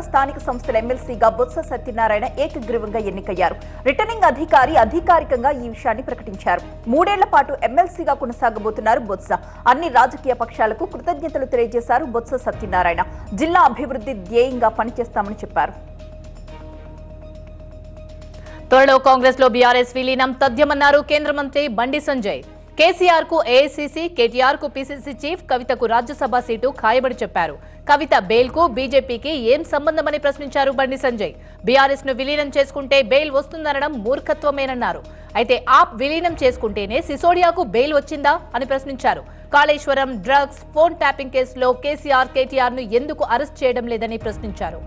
స్థానిక సంస్థల ఎమ్మెల్సీగా బొత్స సత్యనారాయణ ఏకగ్రీవంగా ఎన్నికయ్యారు. రిటర్నింగ్ అధికారి అధికారికంగా ఈ విషయాన్ని ప్రకటించారు. 3 ఏళ్ల పాటు ఎమ్మెల్సీగా కొనసాగబోతున్నారు బొత్స. అన్ని రాజకీయ పక్షాలకు కృతజ్ఞతలు తెలియజేశారు బొత్స సత్యనారాయణ. జిల్లా అభివృద్ధి ధ్యేయంగా పనిచేస్తామని చెప్పారు. త్వరలో కాంగ్రెస్ లో బీఆర్ఎస్ విలీనం తథ్యమన్నారు కేంద్ర మంత్రి బండి సంజయ్. కేసీఆర్ కు ఏఐసీసీ, కేటీఆర్ కు పీసీసీ చీఫ్, కవితకు రాజ్యసభ సీటు ఖాయమని చెప్పారు. కవిత బెయిల్ కు బీజేపీకి ఏం సంబంధమని ప్రశ్నించారు బండి సంజయ్. బీఆర్ఎస్ ను విలీనం చేసుకుంటే బెయిల్ వస్తుందనడం మూర్ఖత్వమేనన్నారు. అయితే ఆప్ విలీనం చేసుకుంటేనే సిసోడియాకు బెయిల్ వచ్చిందా అని ప్రశ్నించారు. కాళేశ్వరం, డ్రగ్స్, ఫోన్ ట్యాపింగ్ కేసులో కేసీఆర్, కేటీఆర్ ను ఎందుకు అరెస్ట్ చేయడం లేదని ప్రశ్నించారు.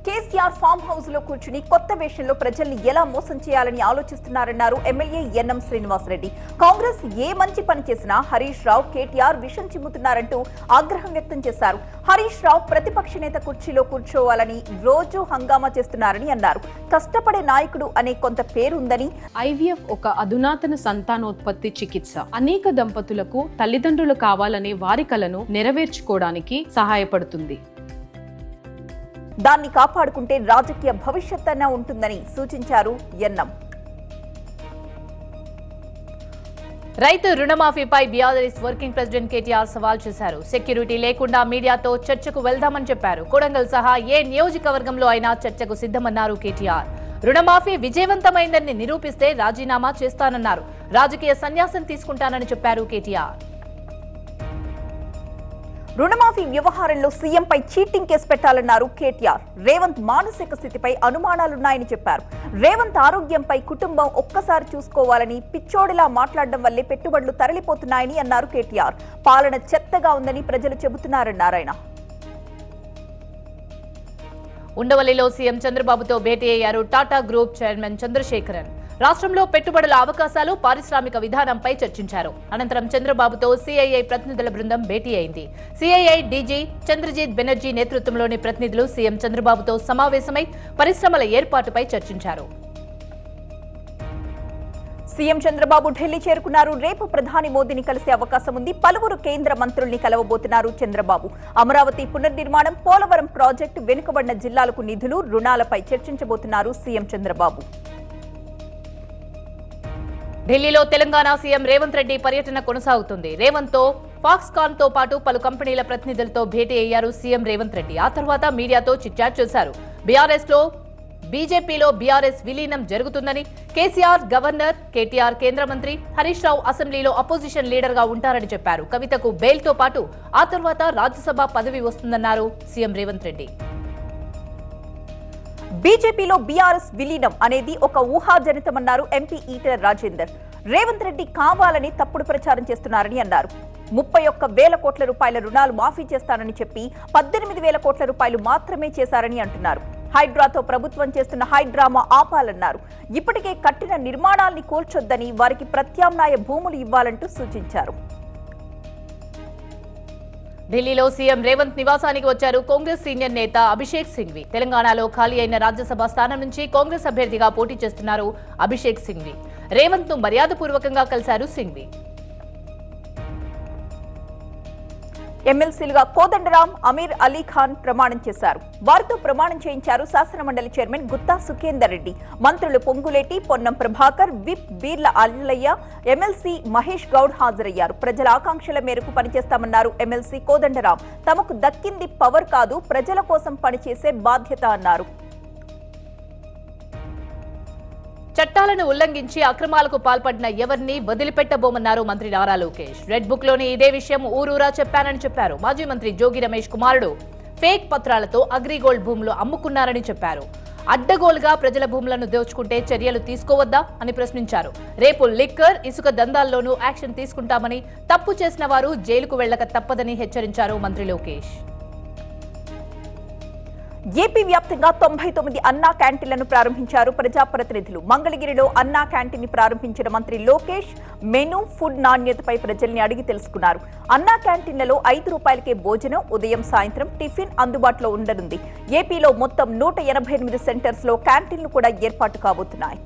కేసీఆర్ ఫామ్ హౌస్ లో కూర్చుని కొత్త వేషంలో ప్రజల్ని ఎలా మోసం చేయాలని ఆలోచిస్తున్నారన్నారు ఎమ్మెల్యే ఎన్ఎం శ్రీనివాసరెడ్డి. కాంగ్రెస్ ఏ మంచి పని చేసినా హరీష్ రావు, కేటీఆర్ విషం చిమ్ముతున్నారంటూ ఆగ్రహం వ్యక్తం చేశారు. హరీష్ రావు ప్రతిపక్ష నేత కుర్చీలో కూర్చోవాలని రోజు హంగామా చేస్తున్నారని అన్నారు. కష్టపడే నాయకుడు అనే కొంత పేరుందని, ఐవీఎఫ్ ఒక అధునాతన సంతానోత్పత్తి చికిత్స అనేక దంపతులకు తల్లిదండ్రులు కావాలనే వారి కలను నెరవేర్చుకోవడానికి సహాయపడుతుంది. దాన్ని కాపాడుకుంటే రాజకీయ భవిష్యత్ అన్న ఉంటుందని సూచించారు ఎన్ఎం. రైతు రుణమాఫీపై బీఆర్ఎస్ వర్కింగ్ ప్రెసిడెంట్ కేటీఆర్ సవాల్ చేశారు. సెక్యూరిటీ లేకుండా మీడియాతో చర్చకు వెళ్దామని చెప్పారు. కొడంగల్ సహా ఏ నియోజకవర్గంలో అయినా చర్చకు సిద్ధమన్నారు కేటీఆర్. రుణమాఫీ విజయవంతమైందని నిరూపిస్తే రాజీనామా చేస్తానన్నారు. రాజకీయ సన్యాసం తీసుకుంటానని చెప్పారు కేటీఆర్. రుణమాఫీ వ్యవహారంలో సీఎంపై చీటింగ్ కేసు పెట్టాలన్నారు కేటీఆర్. రేవంత్ మానసిక స్థితిపై అనుమానాలున్నాయని చెప్పారు. రేవంత్ ఆరోగ్యంపై కుటుంబం ఒక్కసారి చూసుకోవాలని పిచ్చోడిలా మాట్లాడడం వల్లే పెట్టుబడులు తరలిపోతున్నాయని అన్నారు కేటీఆర్. పాలన చెత్తగా ఉందని ప్రజలు చెబుతున్నారన్నారాయన. ఉండవల్లిలో సీఎం చంద్రబాబుతో భేటీ అయ్యారు టాటా గ్రూప్ చైర్మన్ చంద్రశేఖరన్. రాష్ట్రంలో పెట్టుబడుల అవకాశాలు, పారిశ్రామిక విధానంపై చర్చించారు. అనంతరం చంద్రబాబుతో సిఐఐ ప్రతినిధుల బృందం భేటీ అయింది. సిఐఐ డీజీ చంద్రజిత్ బెనర్జీ నేతృత్వంలోని ప్రతినిధులు సీఎం చంద్రబాబుతో సమావేశమై పరిశ్రమల ఏర్పాటుపై చర్చించారు. సీఎం చంద్రబాబు ఢిల్లీ చేరుకున్నారు. రేపు ప్రధాని మోదీని కలిసే అవకాశం ఉంది. పలువురు కేంద్ర మంత్రుల్ని కలవబోతున్నారు చంద్రబాబు. అమరావతి పునర్నిర్మాణం, పోలవరం ప్రాజెక్టు, వెనుకబడిన జిల్లాలకు నిధులు, రుణాలపై చర్చించబోతున్నారు సీఎం చంద్రబాబు. ఢిల్లీలో తెలంగాణ సీఎం రేవంత్ రెడ్డి పర్యటన కొనసాగుతుంది. రేవంత్ తో ఫాక్స్కాన్ తో పాటు పలు కంపెనీల ప్రతినిధులతో భేటీ అయ్యారు సీఎం రేవంత్ రెడ్డి. ఆ తర్వాత మీడియాతో చిట్చాట్ చేశారు. బీజేపీలో బీఆర్ఎస్ విలీనం జరుగుతుందని, కేసీఆర్ గవర్నర్, కేటీఆర్ కేంద్ర మంత్రి, హరీష్ రావు అసెంబ్లీలో అపోజిషన్ లీడర్ గా ఉంటారని చెప్పారు. కవితకు బెయిల్ తో పాటు ఆ తర్వాత రాజ్యసభ పదవి వస్తుందన్నారు సీఎం రేవంత్ రెడ్డి. బీజేపీలో బీఆర్ఎస్ విలీనం అనేది ఒక ఊహాజనితమన్నారు ఎంపీ ఈటెల రాజేందర్. రేవంత్ రెడ్డి కావాలని తప్పుడు ప్రచారం చేస్తున్నారని అన్నారు. 31,000 కోట్ల రూపాయల రుణాలు మాఫీ చేస్తానని చెప్పి 18,000 కోట్ల రూపాయలు మాత్రమే చేశారని అంటున్నారు. హైడ్రాతో ప్రభుత్వం చేస్తున్న హైడ్రామా ఆపాలన్నారు. ఇప్పటికే కట్టిన నిర్మాణాల్ని కూల్చొద్దని, వారికి ప్రత్యామ్నాయ భూములు ఇవ్వాలంటూ సూచించారు. ఢిల్లీలో సీఎం రేవంత్ నివాసానికి వచ్చారు కాంగ్రెస్ సీనియర్ నేత అభిషేక్ సింఘ్వి. తెలంగాణలో ఖాళీ అయిన రాజ్యసభ స్థానం నుంచి కాంగ్రెస్ అభ్యర్థిగా పోటీ చేస్తున్నారు అభిషేక్ సింఘ్వి. రేవంత్ ను మర్యాదపూర్వకంగా కలిశారు సింఘ్వి. ఎమ్మెల్సీలుగా కోదండరాం, అమీర్ అలీ ఖాన్ ప్రమాణం చేశారు. వారితో ప్రమాణం చేయించారు శాసనమండలి చైర్మన్ గుత్తా సుఖేందర్ రెడ్డి. మంత్రులు పొంగులేటి, పొన్నం ప్రభాకర్, విప్ బీర్ల అల్లయ్య, ఎమ్మెల్సీ మహేష్ గౌడ్ హాజరయ్యారు. ప్రజల ఆకాంక్షల మేరకు పనిచేస్తామన్నారు ఎమ్మెల్సీ కోదండరాం. తమకు దక్కింది పవర్ కాదు, ప్రజల కోసం పనిచేసే బాధ్యత అన్నారు. చట్టాలను ఉల్లంఘించి అక్రమాలకు పాల్పడిన ఎవరిని వదిలిపెట్టబోమన్నారు మంత్రి నారా లోకేష్. రెడ్ బుక్ లోని ఇదే విషయం ఊరూరా చెప్పానని చెప్పారు. మాజీ మంత్రి జోగి రమేష్ కుమారుడు ఫేక్ పత్రాలతో అగ్రిగోల్డ్ భూములు అమ్ముకున్నారని చెప్పారు. అడ్డగోలుగా ప్రజల భూములను దోచుకుంటే చర్యలు తీసుకోవద్దా అని ప్రశ్నించారు. రేపు లిక్కర్, ఇసుక దందాల్లోనూ యాక్షన్ తీసుకుంటామని, తప్పు చేసిన వారు జైలుకు వెళ్లక తప్పదని హెచ్చరించారు మంత్రి లోకేష్. ఏపీ వ్యాప్తంగా 99 అన్నా క్యాంటీన్లను ప్రారంభించారు ప్రజాప్రతినిధులు. మంగళగిరిలో అన్నా క్యాంటీన్ ప్రారంభించిన మంత్రి లోకేష్ మెనూ, ఫుడ్ నాణ్యతపై ప్రజల్ని అడిగి తెలుసుకున్నారు. అన్నా క్యాంటీన్లలో 5 రూపాయలకే భోజనం, ఉదయం సాయంత్రం టిఫిన్ అందుబాటులో ఉండనుంది. ఏపీలో మొత్తం 188 సెంటర్స్ లో క్యాంటీన్లు కూడా ఏర్పాటు కాబోతున్నాయి.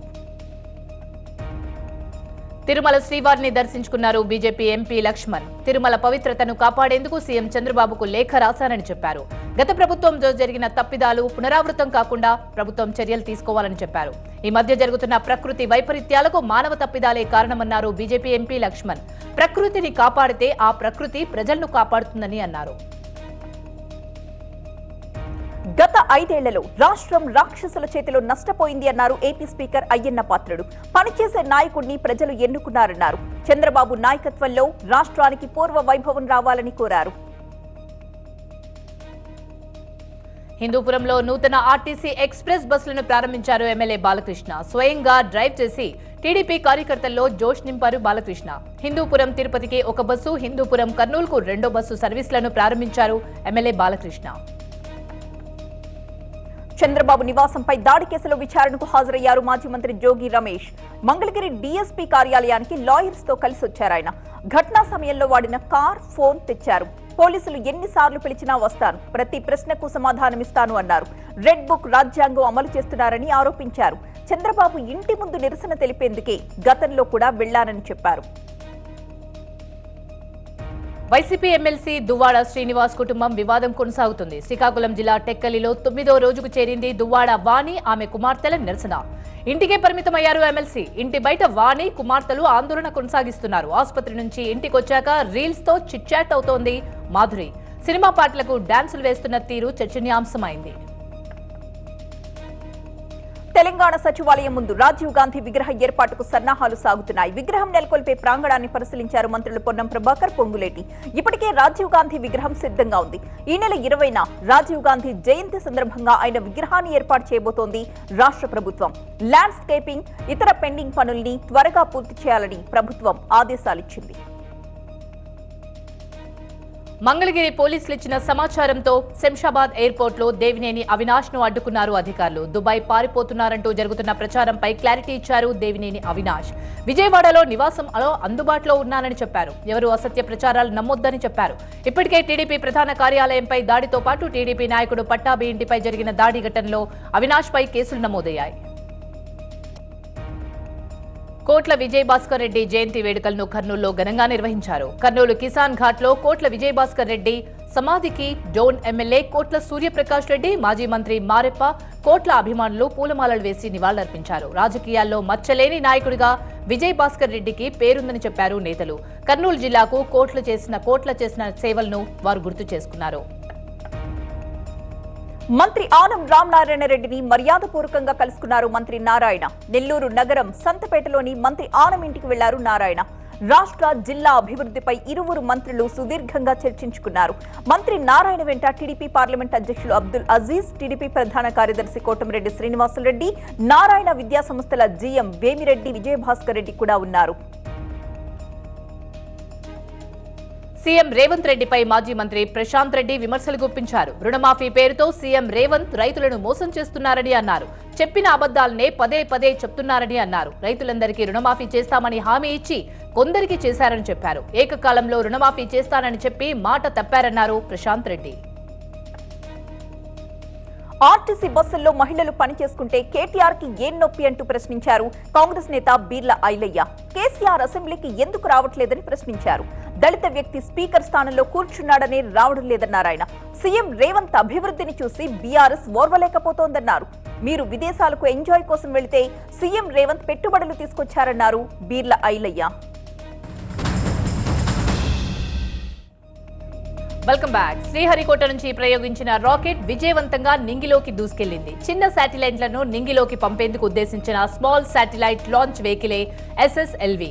తిరుమల శ్రీవారిని దర్శించుకున్నారు బీజేపీ ఎంపీ లక్ష్మణ్. తిరుమల పవిత్రతను కాపాడేందుకు సీఎం చంద్రబాబుకు లేఖ రాశారని చెప్పారు. గత ప్రభుత్వంలో జరిగిన తప్పిదాలు పునరావృతం కాకుండా ప్రభుత్వం చర్యలు తీసుకోవాలని చెప్పారు. ఈ మధ్య జరుగుతున్న ప్రకృతి వైపరీత్యాలకు మానవ తప్పిదాలే కారణమన్నారు బీజేపీ ఎంపీ లక్ష్మణ్. ప్రకృతిని కాపాడితే ఆ ప్రకృతి ప్రజలను కాపాడుతుందని అన్నారు. గత 5 ఏళ్లలో రాష్ట్రం రాక్షసుల చేతిలో నష్టపోయింది అన్నారు ఏపీ స్పీకర్ అయ్యన్న పాత్రుడు. పనిచేసే నాయకుడిని ప్రజలు ఎన్నుకున్నారన్నారు. చంద్రబాబు నాయకత్వంలో రాష్ట్రానికి పూర్వ వైభవం రావాలని కోరారు. హిందూపురంలో నూతన ఆర్టీసీ ఎక్స్ప్రెస్ బస్సులను ప్రారంభించారు ఎమ్మెల్యే బాలకృష్ణ. స్వయంగా డ్రైవ్ చేసి టీడీపీ కార్యకర్తల్లో జోష్ నింపారు బాలకృష్ణ. హిందూపురం తిరుపతికి ఒక బస్సు, హిందూపురం కర్నూలుకు 2వ బస్సు సర్వీసులను ప్రారంభించారు ఎమ్మెల్యే బాలకృష్ణ. చంద్రబాబు నివాసంపై దాడి కేసులో విచారణకు హాజరయ్యారు మాజీ మంత్రి జోగి రమేష్. మంగళగిరి డీఎస్పీ కార్యాలయానికి లాయర్స్ తో కలిసి వచ్చారాయన. ఘటనా సమయంలో వాడిన కార్, ఫోన్ తెచ్చారు. పోలీసులు ఎన్నిసార్లు పిలిచినా వస్తాను, ప్రతి ప్రశ్నకు సమాధానమిస్తాను అన్నారు. రెడ్ బుక్ రాజ్యాంగం అమలు చేస్తున్నారని ఆరోపించారు. చంద్రబాబు ఇంటి ముందు నిరసన తెలిపేందుకే గతంలో కూడా వెళ్లానని చెప్పారు. వైసీపీ ఎమ్మెల్సీ దువ్వాడ శ్రీనివాస్ కుటుంబం వివాదం కొనసాగుతుంది. శ్రీకాకుళం జిల్లా టెక్కలిలో 9వ రోజుకు చేరింది దువ్వాడ వాణి, ఆమె కుమార్తెల నిరసన. ఇంటికే పరిమితమయ్యారు ఎమ్మెల్సీ. ఇంటి బయట వాణి, కుమార్తెలు ఆందోళన కొనసాగిస్తున్నారు. ఆసుపత్రి నుంచి ఇంటికొచ్చాక రీల్స్ తో చిట్చాట్ అవుతోంది మాధురి. సినిమా పాటలకు డాన్సులు వేస్తున్న తీరు చర్చనీయాంశమైంది. తెలంగాణ సచివాలయం ముందు రాజీవ్ గాంధీ విగ్రహ ఏర్పాటుకు సన్నాహాలు సాగుతున్నాయి. విగ్రహం నెలకొల్పే ప్రాంగణాన్ని పరిశీలించారు మంత్రులు పొన్నం ప్రభాకర్, పొంగులేటి. ఇప్పటికే రాజీవ్ గాంధీ విగ్రహం సిద్ధంగా ఉంది. ఈ నెల 20న రాజీవ్ గాంధీ జయంతి సందర్భంగా ఆయన విగ్రహాన్ని ఏర్పాటు చేయబోతోంది రాష్ట్ర ప్రభుత్వం. ల్యాండ్స్కేపింగ్, ఇతర పెండింగ్ పనుల్ని త్వరగా పూర్తి చేయాలని ప్రభుత్వం ఆదేశాలిచ్చింది. మంగళగిరి పోలీసులు ఇచ్చిన సమాచారంతో శంషాబాద్ ఎయిర్పోర్ట్ లో దేవినేని అవినాష్ ను అడ్డుకున్నారు అధికారులు. దుబాయ్ పారిపోతున్నారంటూ జరుగుతున్న ప్రచారంపై క్లారిటీ ఇచ్చారు దేవినేని అవినాష్. విజయవాడలో నివాసంలో అందుబాటులో ఉన్నానని చెప్పారు. ఎవరు అసత్య ప్రచారాలు నమ్మొద్దని చెప్పారు. ఇప్పటికే టీడీపీ ప్రధాన కార్యాలయంపై దాడితో పాటు టీడీపీ నాయకుడు పట్టాభి ఇంటిపై జరిగిన దాడి ఘటనలో అవినాష్ పై కేసులు నమోదయ్యాయి. కోట్ల విజయభాస్కర్ రెడ్డి జయంతి వేడుకలను కర్నూలులో ఘనంగా నిర్వహించారు. కర్నూలు కిసాన్ ఘాట్ లో కోట్ల విజయభాస్కర్ రెడ్డి సమాధికి డోన్ ఎమ్మెల్యే కోట్ల సూర్యప్రకాష్ రెడ్డి, మాజీ మంత్రి మారెప్ప, కోట్ల అభిమానులు పూలమాలలు వేసి నివాళులర్పించారు. రాజకీయాల్లో మచ్చలేని నాయకుడిగా విజయభాస్కర్ రెడ్డికి పేరుందని చెప్పారు నేతలు. కర్నూలు జిల్లాకు కోట్ల చేసిన సేవలను వారు గుర్తు చేసుకున్నారు. మంత్రి ఆనం రామనారాయణ రెడ్డిని మర్యాదపూర్వకంగా కలుసుకున్నారు మంత్రి నారాయణ. నెల్లూరు నగరం సంతపేటలోని మంత్రి ఆనం ఇంటికి వెళ్లారు నారాయణ. రాష్ట్ర, జిల్లా అభివృద్ధిపై ఇరువురు మంత్రులు సుదీర్ఘంగా చర్చించుకున్నారు. మంత్రి నారాయణ వెంట టీడీపీ పార్లమెంట్ అధ్యక్షులు అబ్దుల్ అజీజ్, టీడీపీ ప్రధాన కార్యదర్శి కోటమిరెడ్డి శ్రీనివాసులరెడ్డి, నారాయణ విద్యా సంస్థల జీఎం వేమిరెడ్డి విజయభాస్కర్ రెడ్డి కూడా ఉన్నారు. సీఎం రేవంత్ రెడ్డిపై మాజీ మంత్రి ప్రశాంత్ రెడ్డి విమర్శలు గుప్పించారు. రుణమాఫీ పేరుతో సీఎం రేవంత్ రైతులను మోసం చేస్తున్నారని అన్నారు. చెప్పిన అబద్దాలనే పదే పదే చెప్తున్నారని అన్నారు. రైతులందరికీ రుణమాఫీ చేస్తామని హామీ ఇచ్చి కొందరికి చేశారని చెప్పారు. ఏకకాలంలో రుణమాఫీ చేస్తానని చెప్పి మాట తప్పారన్నారు ప్రశాంత్ రెడ్డి. ఆర్టీసీ బస్సుల్లో మహిళలు పనిచేసుకుంటే కేటీఆర్ కి ఏం నొప్పి అంటూ ప్రశ్నించారు కాంగ్రెస్ నేత బీర్ల ఐలయ్య. కేసీఆర్ అసెంబ్లీకి ఎందుకు రావట్లేదని ప్రశ్నించారు. దళిత వ్యక్తి స్పీకర్ స్థానంలో కూర్చున్నాడనే రావడం లేదన్నారాయన. సీఎం రేవంత్ అభివృద్ధిని చూసి బీఆర్ఎస్ ఓర్వలేకపోతోందన్నారు. మీరు విదేశాలకు ఎంజాయ్ కోసం వెళితే సీఎం రేవంత్ పెట్టుబడులు తీసుకొచ్చారన్నారు బీర్ల ఐలయ్య. Welcome back. శ్రీహరికోట నుంచి ప్రయోగించిన రాకెట్ విజయవంతంగా నింగిలోకి దూసుకెళ్లింది. చిన్న శాటిలైట్లను నింగిలోకి పంపేందుకు ఉద్దేశించిన స్మాల్ శాటిలైట్ లాంచ్ వెహికలే SSLV.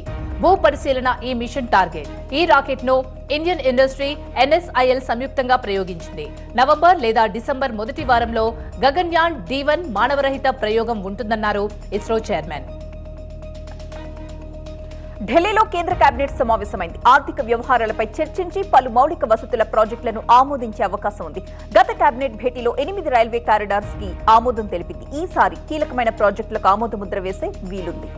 భూ పరిశీలన ఈ మిషన్ టార్గెట్. ఈ రాకెట్ ను ఇండియన్ ఇండస్ట్రీ, NSIL సంయుక్తంగా ప్రయోగించింది. నవంబర్ లేదా డిసెంబర్ మొదటి వారంలో గగన్యాన్ D1 మానవరహిత ప్రయోగం ఉంటుందన్నారు ఇస్రో చైర్మన్. ఢిల్లీలో కేంద్ర కేబినెట్ సమావేశమైంది. ఆర్థిక వ్యవహారాలపై చర్చించి పలు మౌలిక వసతుల ప్రాజెక్టులను ఆమోదించే అవకాశం ఉంది. గత కేబినెట్ భేటీలో 8 రైల్వే కారిడార్స్ కి ఆమోదం తెలిపింది. ఈసారి కీలకమైన ప్రాజెక్టులకు ఆమోద ముద్ర వేసే వీలుంది.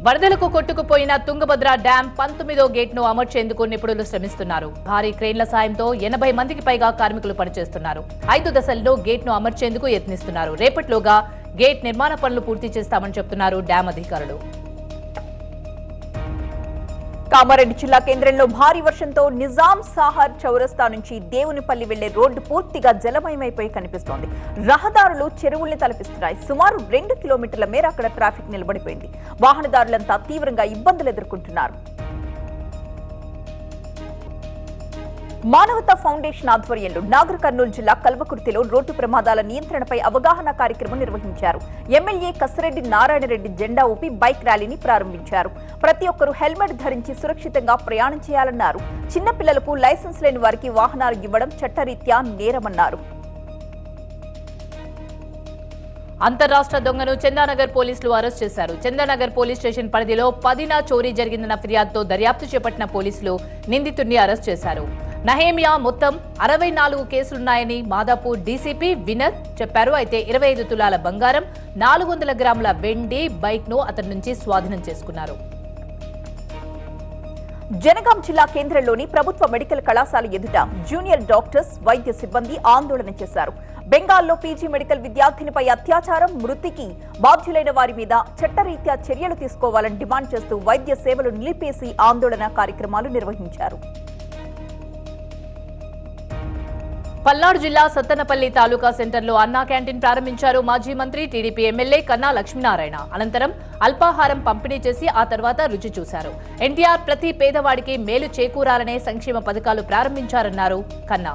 వరదలకు కొట్టుకుపోయిన తుంగభద్ర డ్యాం 19వ గేట్ను అమర్చేందుకు నిపుణులు శ్రమిస్తున్నారు. భారీ క్రేన్ల సాయంతో 80 మందికి పైగా కార్మికులు పనిచేస్తున్నారు. 5 దశల్లో గేట్ను అమర్చేందుకు యత్నిస్తున్నారు. రేపట్లోగా గేట్ నిర్మాణ పనులు పూర్తి చేస్తామని చెప్తున్నారు డ్యాం అధికారులు. కామారెడ్డి జిల్లా కేంద్రంలో భారీ వర్షంతో నిజాం సాహర్ చౌరస్తా నుంచి దేవునిపల్లి వెళ్లే రోడ్డు పూర్తిగా జలమయమైపోయి కనిపిస్తోంది. రహదారులు చెరువుల్ని తలపిస్తున్నాయి. సుమారు 2 కిలోమీటర్ల మేర అక్కడ ట్రాఫిక్ నిలబడిపోయింది. వాహనదారులంతా తీవ్రంగా ఇబ్బందులు ఎదుర్కొంటున్నారు. మానవతా ఫౌండేషన్ ఆధ్వర్యంలో నాగర్ కర్నూలు జిల్లా కల్వకుర్తిలో రోడ్డు ప్రమాదాల నియంత్రణపై అవగాహన కార్యక్రమం నిర్వహించారు. ఎమ్మెల్యే కసిరెడ్డి నారాయణరెడ్డి జెండా ఊపి బైక్ ర్యాలీని ప్రారంభించారు. ప్రతి ఒక్కరూ హెల్మెట్ ధరించి సురక్షితంగా ప్రయాణం చేయాలన్నారు. చిన్నపిల్లలకు లైసెన్స్ లేని వారికి వాహనాలు ఇవ్వడం చట్టరీత్యా నేరమన్నారు. అంతర్రాష్ట్ర దొంగను చందానగర్ పోలీసులు అరెస్ట్ చేశారు. చందానగర్ పోలీస్ స్టేషన్ పరిధిలో 10 చోరీ జరిగిందన్న ఫిర్యాదుతో దర్యాప్తు చేపట్టిన పోలీసులు నిందితుడిని అరెస్ట్ చేశారు. నహేమియా మొత్తం 64 కేసులున్నాయని మాదాపూర్ డీసీపీ వినర్ చెప్పారు. అయితే 25 తులాల బంగారం, 400 గ్రాముల వెండి బైక్ ను అతని నుంచి స్వాధీనం చేసుకున్నారు. జనగాం జిల్లా కేంద్రంలోని ప్రభుత్వ మెడికల్ కళాశాల ఎదుట జూనియర్ డాక్టర్స్, వైద్య సిబ్బంది ఆందోళన చేశారు. బెంగాల్లో పీజీ మెడికల్ విద్యార్థినిపై అత్యాచారం, మృతికి బాధ్యులైన వారి మీద చట్టరీత్యా చర్యలు తీసుకోవాలని డిమాండ్ చేస్తూ వైద్య సేవలు నిలిపేసి ఆందోళన కార్యక్రమాలు నిర్వహించారు. పల్నాడు జిల్లా సత్తెనపల్లి తాలూకా సెంటర్లో అన్నా క్యాంటీన్ ప్రారంభించారు మాజీ మంత్రి టీడీపీ ఎమ్మెల్యే కన్నా లక్ష్మీనారాయణ. అనంతరం అల్పాహారం పంపిణీ చేసి ఆ తర్వాత రుచి చూశారు. ఎన్టీఆర్ ప్రతి పేదవాడికి మేలు చేకూరాలనే సంక్షేమ పథకాలు ప్రారంభించారన్నారు కన్నా.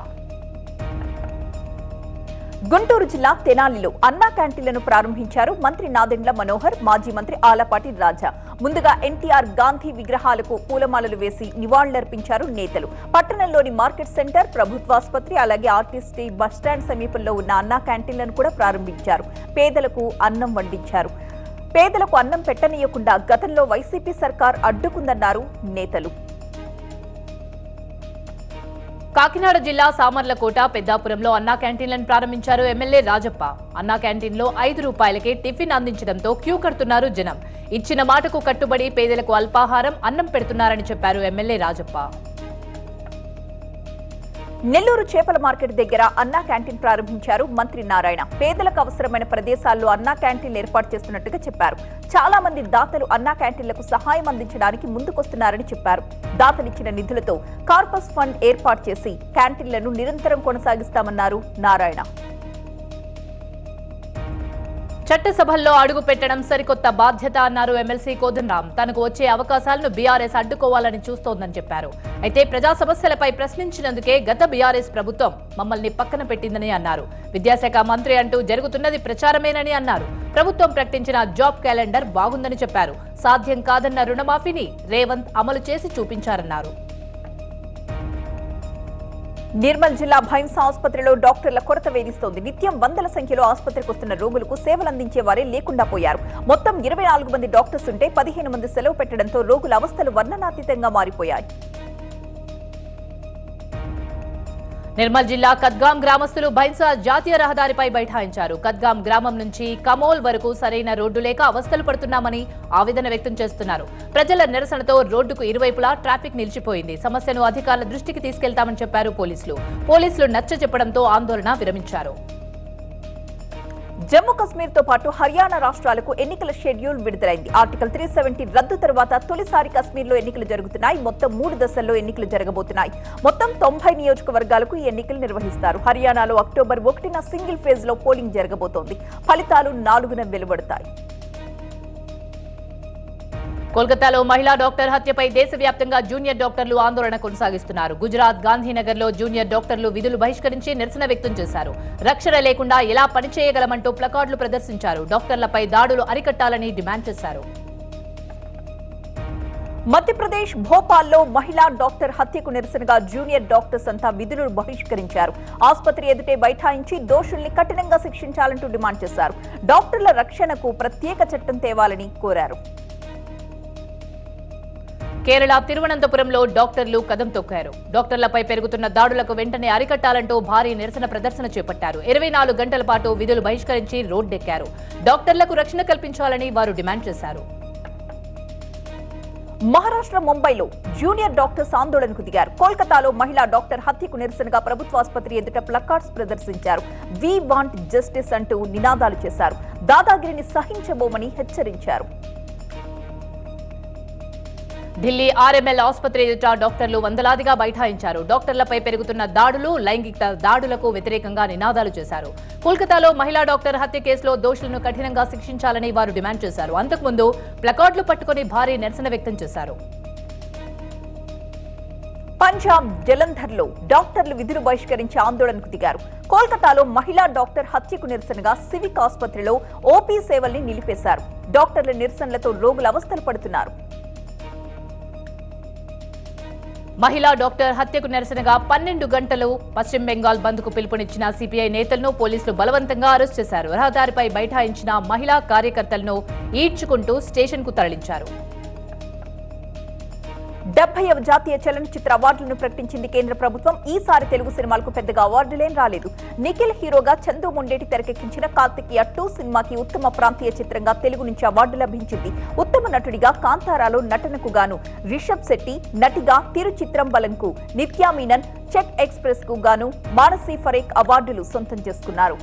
గుంటూరు జిల్లా తెనాలిలో అన్నా క్యాంటీన్లను ప్రారంభించారు మంత్రి నాదెండ్ల మనోహర్, మాజీ మంత్రి ఆలపాటి రాజా. ముందుగా ఎన్టీఆర్, గాంధీ విగ్రహాలకు పూలమాలలు వేసి నివాళులర్పించారు నేతలు. పట్టణంలోని మార్కెట్ సెంటర్, ప్రభుత్వాసుపత్రి, అలాగే ఆర్టీసీ బస్టాండ్ సమీపంలో ఉన్న అన్నా క్యాంటీన్లను కూడా ప్రారంభించారు. పేదలకు అన్నం వండించారు. పేదలకు అన్నం పెట్టనీయకుండా గతంలో వైసీపీ సర్కార్ అడ్డుకుందన్నారు నేతలు. కాకినాడ జిల్లా సామర్లకోట, పెద్దాపురంలో అన్నా క్యాంటీన్లను ప్రారంభించారు ఎమ్మెల్యే రాజప్ప. అన్నా క్యాంటీన్లో 5 రూపాయలకే టిఫిన్ అందించడంతో క్యూ కడుతున్నారు జనం. ఇచ్చిన మాటకు కట్టుబడి పేదలకు అల్పాహారం, అన్నం పెడుతున్నారని చెప్పారు ఎమ్మెల్యే రాజప్ప. నెల్లూరు చేపల మార్కెట్ దగ్గర అన్నా క్యాంటీన్ ప్రారంభించారు మంత్రి నారాయణ. పేదలకు అవసరమైన ప్రదేశాల్లో అన్నా క్యాంటీన్లు ఏర్పాటు చేస్తున్నట్టుగా చెప్పారు. చాలా మంది దాతలు అన్నా క్యాంటీన్లకు సహాయం అందించడానికి ముందుకొస్తున్నారని చెప్పారు. దాతలిచ్చిన నిధులతో కార్పస్ ఫండ్ ఏర్పాటు చేసి క్యాంటీన్లను నిరంతరం కొనసాగిస్తామన్నారు నారాయణ. చట్టసభల్లో అడుగు పెట్టడం సరికొత్త బాధ్యత అన్నారు ఎమ్మెల్సీ కోదండరాం. తనకు వచ్చే అవకాశాలను బీఆర్ఎస్ అడ్డుకోవాలని చూస్తోందని చెప్పారు. అయితే ప్రజా సమస్యలపై ప్రశ్నించినందుకే గత బీఆర్ఎస్ ప్రభుత్వం మమ్మల్ని పక్కన పెట్టిందని అన్నారు. విద్యాశాఖ మంత్రి అంటూ జరుగుతున్నది ప్రచారమేనని అన్నారు. ప్రభుత్వం ప్రకటించిన జాబ్ క్యాలెండర్ బాగుందని చెప్పారు. సాధ్యం కాదన్న రుణమాఫీని రేవంత్ అమలు చేసి చూపించారన్నారు. నిర్మల్ జిల్లా భైంస ఆసుపత్రిలో డాక్టర్ల కొరత వేధిస్తోంది. నిత్యం వందల సంఖ్యలో ఆసుపత్రికి వస్తున్న రోగులకు సేవలందించే వారే లేకుండా పోయారు. మొత్తం 24 మంది డాక్టర్స్ ఉంటే 15 మంది సెలవు పెట్టడంతో రోగుల అవస్థలు వర్ణనాతీతంగా మారిపోయాయి. నిర్మల్ జిల్లా కద్గాం గ్రామస్తులు భైంసా జాతీయ రహదారిపై బైఠాయించారు. కద్గాం గ్రామం నుంచి కమోల్ వరకు సరైన రోడ్డు లేక అవస్థలు పడుతున్నామని ఆవేదన వ్యక్తం చేస్తున్నారు. ప్రజల నిరసనతో రోడ్డుకు ఇరువైపులా ట్రాఫిక్ నిలిచిపోయింది. సమస్యను అధికారుల దృష్టికి తీసుకెళ్తామని చెప్పారు పోలీసులు నచ్చచెప్పడంతో ఆందోళన విరమించారు. జమ్మూ కశ్మీర్ తో పాటు హర్యానా రాష్ట్రాలకు ఎన్నికల షెడ్యూల్ విడుదలైంది. ఆర్టికల్ 370 రద్దు తర్వాత తొలిసారి కశ్మీర్లో ఎన్నికలు జరుగుతున్నాయి. మొత్తం 3 దశల్లో ఎన్నికలు జరగబోతున్నాయి. మొత్తం 90 నియోజకవర్గాలకు ఈ ఎన్నికలు నిర్వహిస్తారు. హర్యానాలో అక్టోబర్ 1న సింగిల్ ఫేజ్ లో పోలింగ్ జరగబోతోంది. ఫలితాలు 4న వెలువడతాయి. కోల్కతాలో మహిళా డాక్టర్ హత్యపై దేశవ్యాప్తంగా జూనియర్ డాక్టర్లు ఆందోళన కొనసాగిస్తున్నారు. గుజరాత్ గాంధీనగర్లో జూనియర్ డాక్టర్లు విధులు బహిష్కరించి నిరసన వ్యక్తం చేశారు. రక్షణ లేకుండా ఎలా పనిచేయగలమంటూ ప్లకార్డులు ప్రదర్శించారు. డాక్టర్లపై దాడులు అరికట్టాలని డిమాండ్ చేశారు. మధ్యప్రదేశ్ భోపాల్లో మహిళా డాక్టర్ హత్యకు నిరసనగా జూనియర్ డాక్టర్స్ అంతా విధులు బహిష్కరించారు. ఆసుపత్రి ఎదుటే బైఠాయించి దోషుల్ని కఠినంగా శిక్షించాలంటూ డిమాండ్ చేశారు. డాక్టర్ల రక్షణకు ప్రత్యేక చట్టం తేవాలని కోరారు. కేరళ తిరువనంతపురంలో డాక్టర్లు కదం తొక్కారు. డాక్టర్లపై పెరుగుతున్న దాడులకు వెంటనే అరికట్టాలంటూ భారీ నిరసన ప్రదర్శన చేపట్టారు. 24 గంటల పాటు విధులు బహిష్కరించి రోడ్డెక్కారు. డాక్టర్లకు రక్షణ కల్పించాలని వారు డిమాండ్ చేశారు. మహారాష్ట్ర ముంబైలో జూనియర్ డాక్టర్స్ ఆందోళనకు దిగారు. కోల్కతాలో మహిళా డాక్టర్ హత్యకు నిరసనగా ప్రభుత్వాసుపత్రి ఎదుట ప్లకార్డ్స్ ప్రదర్శించారు. వి వాంట్ జస్టిస్ అంటూ నినాదాలు చేశారు. దాదాగిరిని సహించబోమని హెచ్చరించారు. ఢిల్లీ ఆర్ఎంఎల్ ఆసుపత్రి ఎదుట డాక్టర్లు వందలాదిగా బైఠాయించారు. డాక్టర్లపై పెరుగుతున్న దాడులు, లైంగిక దాడులకు వ్యతిరేకంగా నినాదాలు చేశారు. కోల్కతాలో మహిళా డాక్టర్ హత్య కేసులో దోషులను కఠినంగా శిక్షించాలని వారు డిమాండ్ చేశారు. అంతకుముందు ప్లకార్డులు పట్టుకుని భారీ నిరసన వ్యక్తం చేశారు. పంజాబ్ జలంధర్లో డాక్టర్లు విధులు బహిష్కరించి ఆందోళనకు దిగారు. కోల్కతాలో మహిళా డాక్టర్ హత్యకు నిరసనగా సివిక్ ఆసుపత్రిలో ఓపీ సేవల్ని నిలిపేశారు. డాక్టర్ల నిరసనలతో రోగులు అవస్థలు పడుతున్నారు. మహిళా డాక్టర్ హత్యకు నిరసనగా 12 గంటలు పశ్చిమ బెంగాల్ బంద్ కు పిలుపునిచ్చిన సిపిఐ నేతలను పోలీసులు బలవంతంగా అరెస్ట్ చేశారు. రహదారిపై బైఠాయించిన మహిళా కార్యకర్తలను ఈడ్చుకుంటూ స్టేషన్ కు తరలించారు. 70వ జాతీయ చలనచిత్ర అవార్డులను ప్రకటించింది కేంద్ర ప్రభుత్వం. ఈసారి తెలుగు సినిమాలకు పెద్దగా అవార్డులేం రాలేదు. నిఖిల్ హీరోగా చందు ముండేటి తెరకెక్కించిన కార్తికేయ 2 సినిమాకి ఉత్తమ ప్రాంతీయ చిత్రంగా తెలుగు నుంచి అవార్డు లభించింది. ఉత్తమ నటుడిగా కాంతారాలో నటనకు గాను రిషబ్ శెట్టి, నటిగా తిరుచిత్రంబలంకు నిత్యా మీనన్, చెక్ ఎక్స్ప్రెస్ కు గాను మానసీ ఫరేక్ అవార్డులు సొంతం చేసుకున్నారు.